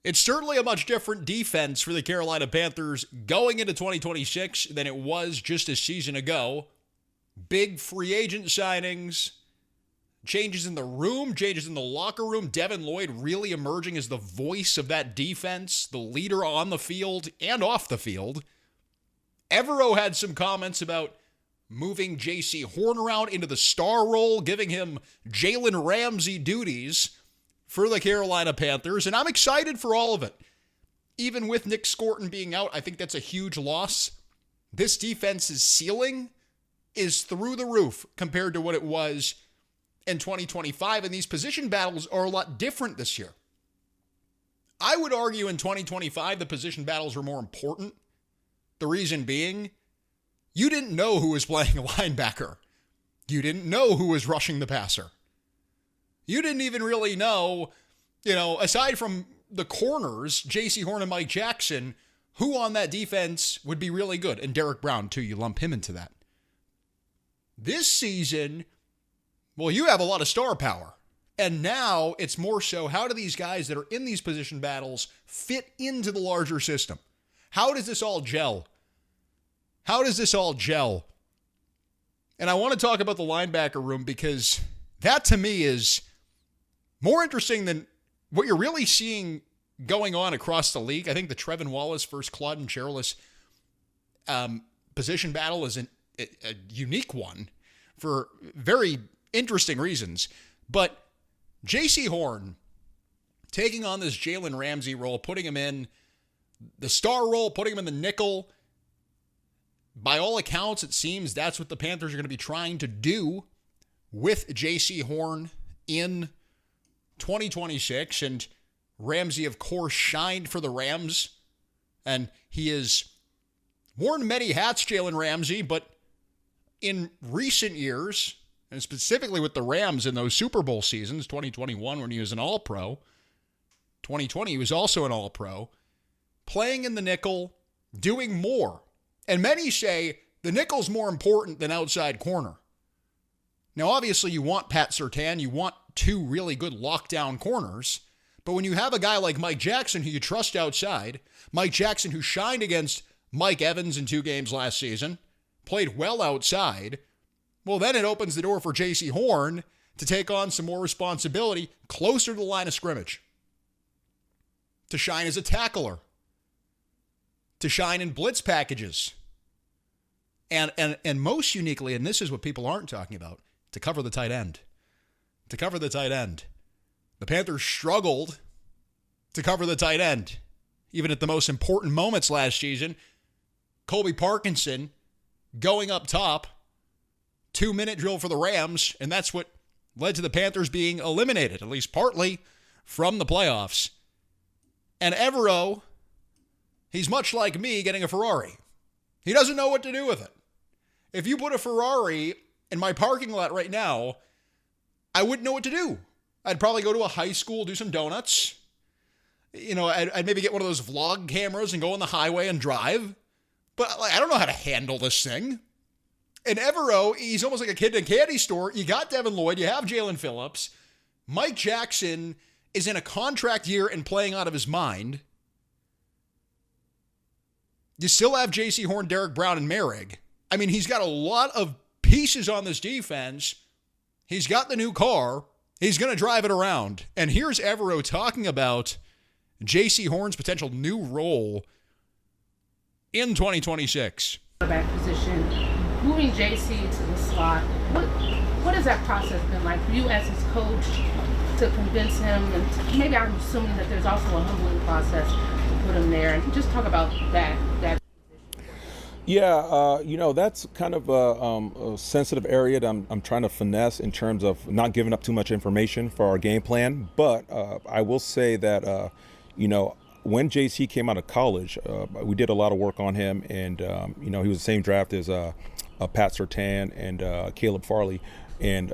It's certainly a much different defense for the Carolina Panthers going into 2026 than it was just a season ago. Big free agent signings, changes in the room, changes in the locker room. Devin Lloyd really emerging as the voice of that defense, the leader on the field and off the field. Evero had some comments about moving J.C. Horn around into the star role, giving him Jalen Ramsey duties for the Carolina Panthers, and I'm excited for all of it. Even with Nick Scorton being out, I think that's a huge loss. This defense's ceiling is through the roof compared to what it was in 2025, and these position battles are a lot different this year. I would argue in 2025 the position battles were more important. The reason being, you didn't know who was playing linebacker. You didn't know who was rushing the passer. You didn't even really know, aside from the corners, J.C. Horn and Mike Jackson, who on that defense would be really good. And Derek Brown, too, you lump him into that. This season, well, you have a lot of star power. And now it's more so, how do these guys that are in these position battles fit into the larger system? How does this all gel? How does this all gel? And I want to talk about the linebacker room because that to me is more interesting than what you're really seeing going on across the league. I think the Trevin Wallace versus Claudin Cherilus position battle is a unique one for very interesting reasons. But J.C. Horn taking on this Jalen Ramsey role, putting him in the star role, putting him in the nickel. By all accounts, it seems that's what the Panthers are going to be trying to do with J.C. Horn in 2026. And Ramsey, of course, shined for the Rams. And he has worn many hats, Jalen Ramsey, but in recent years, and specifically with the Rams in those Super Bowl seasons, 2021 when he was an All-Pro, 2020 he was also an All-Pro, playing in the nickel, doing more. And many say the nickel's more important than outside corner. Now, obviously, you want Pat Surtain, you want two really good lockdown corners, but when you have a guy like Mike Jackson who you trust outside, Mike Jackson who shined against Mike Evans in 2 games last season, played well outside, well, then it opens the door for J.C. Horn to take on some more responsibility closer to the line of scrimmage, to shine as a tackler, to shine in blitz packages, and most uniquely, and this is what people aren't talking about, to cover the tight end. To cover the tight end. The Panthers struggled to cover the tight end. Even at the most important moments last season, Colby Parkinson going up top, 2-minute drill for the Rams, and that's what led to the Panthers being eliminated, at least partly, from the playoffs. And Evero, he's much like me getting a Ferrari. He doesn't know what to do with it. If you put a Ferrari in my parking lot right now, I wouldn't know what to do. I'd probably go to a high school, do some donuts. I'd maybe get one of those vlog cameras and go on the highway and drive. But I don't know how to handle this thing. And Evero, he's almost like a kid in a candy store. You got Devin Lloyd, you have Jalen Phillips. Mike Jackson is in a contract year and playing out of his mind. You still have J.C. Horn, Derek Brown, and Merrick. I mean, he's got a lot of pieces on this defense. He's got the new car. He's going to drive it around. And here's Evero talking about J.C. Horn's potential new role in 2026. Quarterback position, moving JC to the slot. What has that process been like for you as his coach to convince him? And maybe I'm assuming that there's also a humbling process to put him there. And just talk about that. Yeah, that's kind of a sensitive area that I'm trying to finesse in terms of not giving up too much information for our game plan. But I will say that, when JC came out of college, we did a lot of work on him. And, he was the same draft as Pat Surtain and Caleb Farley. And,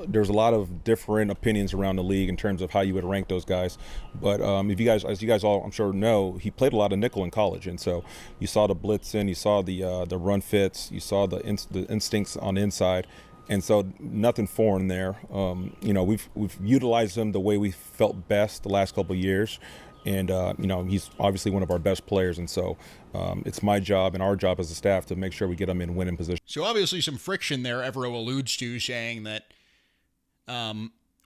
there's a lot of different opinions around the league in terms of how you would rank those guys. But as you guys all, I'm sure, know, he played a lot of nickel in college. And so you saw the blitzing, you saw the run fits, you saw the instincts on the inside. And so nothing foreign there. We've utilized him the way we felt best the last couple of years. And, he's obviously one of our best players. And so it's my job and our job as a staff to make sure we get him in winning position. So obviously some friction there, Evero alludes to, saying that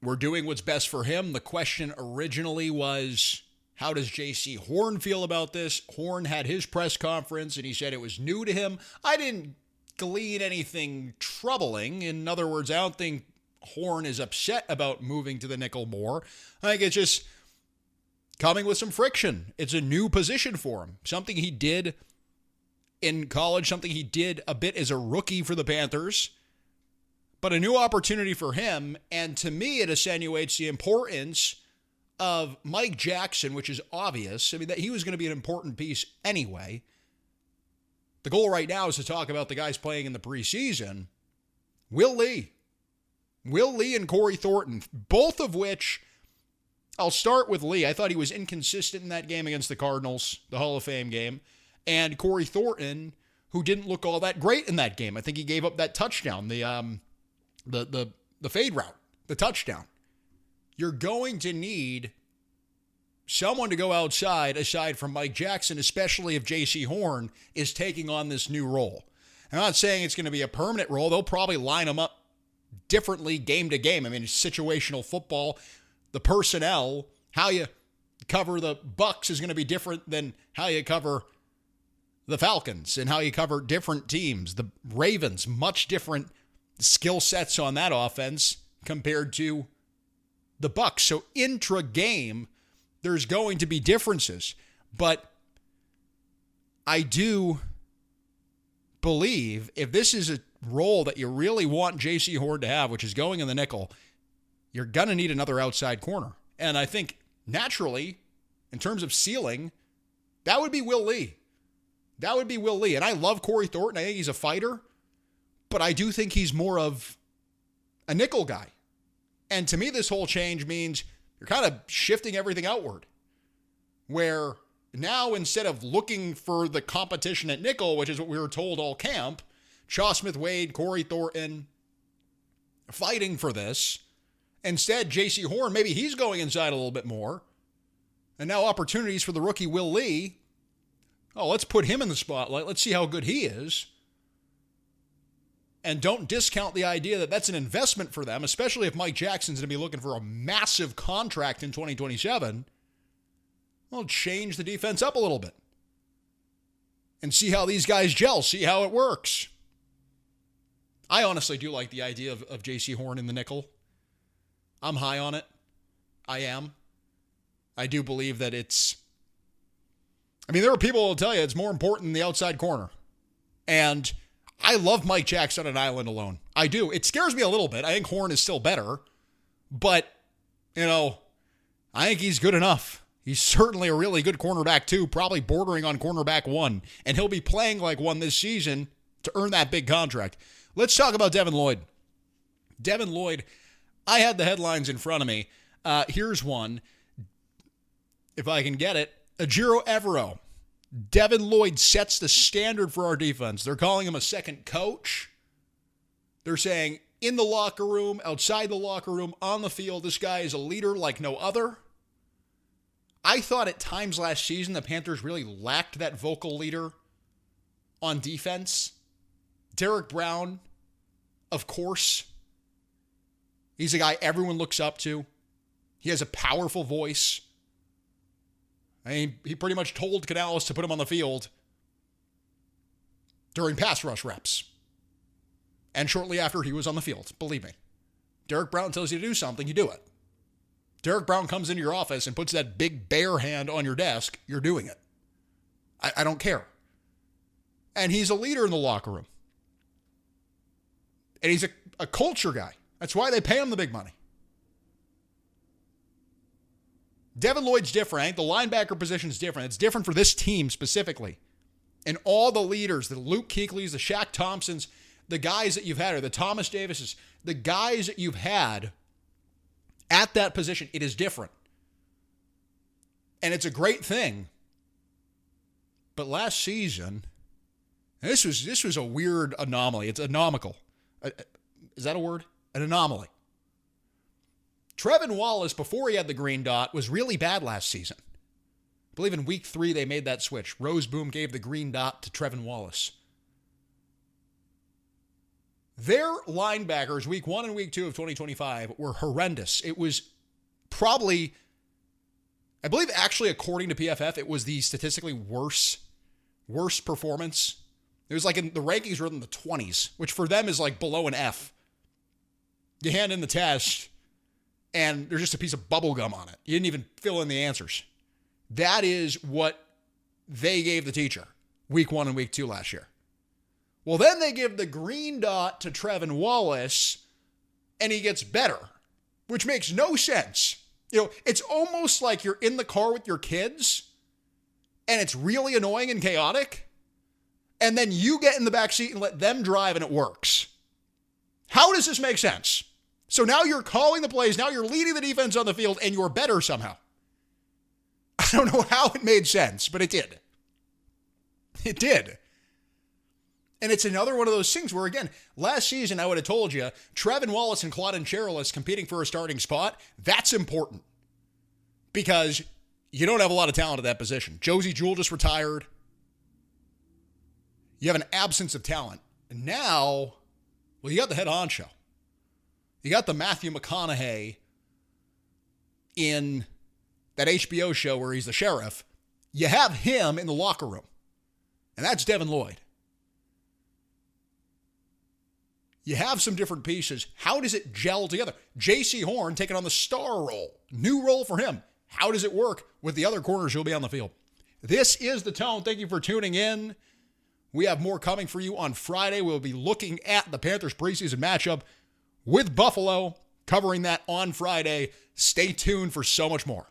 we're doing what's best for him. The question originally was, how does J.C. Horn feel about this? Horn had his press conference, and he said it was new to him. I didn't glean anything troubling. In other words, I don't think Horn is upset about moving to the nickel more. I think it's just coming with some friction. It's a new position for him. Something he did in college, something he did a bit as a rookie for the Panthers, but a new opportunity for him. And to me, it accentuates the importance of Mike Jackson, which is obvious. I mean, that he was going to be an important piece anyway. The goal right now is to talk about the guys playing in the preseason. Will Lee and Corey Thornton, both of which, I'll start with Lee. I thought he was inconsistent in that game against the Cardinals, the Hall of Fame game. And Corey Thornton, who didn't look all that great in that game. I think he gave up that touchdown, the fade route, the touchdown. You're going to need someone to go outside aside from Mike Jackson, especially if J.C. Horn is taking on this new role. I'm not saying it's going to be a permanent role. They'll probably line him up differently game to game. I mean, it's situational football. The personnel, how you cover the Bucs is going to be different than how you cover the Falcons and how you cover different teams. The Ravens, much different skill sets on that offense compared to the Bucs. So intra-game, there's going to be differences. But I do believe if this is a role that you really want J.C. Horn to have, which is going in the nickel, you're going to need another outside corner. And I think naturally, in terms of ceiling, that would be Will Lee. That would be Will Lee. And I love Corey Thornton. I think he's a fighter. But I do think he's more of a nickel guy. And to me, this whole change means you're kind of shifting everything outward. Where now, instead of looking for the competition at nickel, which is what we were told all camp, Shaw Smith-Wade, Corey Thornton, fighting for this. Instead, J.C. Horn, maybe he's going inside a little bit more. And now opportunities for the rookie Will Lee. Oh, let's put him in the spotlight. Let's see how good he is. And don't discount the idea that that's an investment for them, especially if Mike Jackson's going to be looking for a massive contract in 2027. Well, change the defense up a little bit. And see how these guys gel. See how it works. I honestly do like the idea of J.C. Horn in the nickel. I'm high on it. I am. I do believe that there are people who will tell you it's more important than the outside corner. And I love Mike Jackson on an island alone. I do. It scares me a little bit. I think Horn is still better. But, I think he's good enough. He's certainly a really good cornerback, too, probably bordering on cornerback 1. And he'll be playing like one this season to earn that big contract. Let's talk about Devin Lloyd. Devin Lloyd, I had the headlines in front of me. Here's one. If I can get it. Ejiro Evero. Devin Lloyd sets the standard for our defense. They're calling him a second coach. They're saying in the locker room, outside the locker room, on the field, this guy is a leader like no other. I thought at times last season the Panthers really lacked that vocal leader on defense. Derek Brown, of course. He's a guy everyone looks up to. He has a powerful voice. I mean, he pretty much told Canales to put him on the field during pass rush reps. And shortly after he was on the field, believe me. Derek Brown tells you to do something, you do it. Derek Brown comes into your office and puts that big bare hand on your desk, you're doing it. I don't care. And he's a leader in the locker room. And he's a culture guy. That's why they pay him the big money. Devin Lloyd's different. I think the linebacker position is different. It's different for this team specifically. And all the leaders, the Luke Kuechly's, the Shaq Thompsons, the guys that you've had, or the Thomas Davises, the guys that you've had at that position, it is different. And it's a great thing. But last season, this was a weird anomaly. It's anomical. Is that a word? An anomaly. Trevin Wallace, before he had the green dot, was really bad last season. believe in week 3 they made that switch. Rose Boom gave the green dot to Trevin Wallace. Their linebackers, week 1 and week 2 of 2025, were horrendous. It was probably, I believe actually according to PFF, it was the statistically worst performance. It was like the rankings were in the 20s, which for them is like below an F. You hand in the test, and there's just a piece of bubble gum on it. You didn't even fill in the answers. That is what they gave the teacher week 1 and week 2 last year. Well, then they give the green dot to Trevin Wallace, and he gets better, which makes no sense. It's almost like you're in the car with your kids, and it's really annoying and chaotic, and then you get in the back seat and let them drive, and it works. How does this make sense? So now you're calling the plays, now you're leading the defense on the field, and you're better somehow. I don't know how it made sense, but it did. It did. And it's another one of those things where, again, last season I would have told you, Trevin Wallace and Claudin Cherilus competing for a starting spot, that's important. Because you don't have a lot of talent at that position. Josie Jewell just retired. You have an absence of talent. And now, well, you got the head honcho. You got the Matthew McConaughey in that HBO show where he's the sheriff. You have him in the locker room. And that's Devin Lloyd. You have some different pieces. How does it gel together? J.C. Horn taking on the star role. New role for him. How does it work with the other corners who'll be on the field? This is The Tone. Thank you for tuning in. We have more coming for you on Friday. We'll be looking at the Panthers preseason matchup with Buffalo, covering that on Friday. Stay tuned for so much more.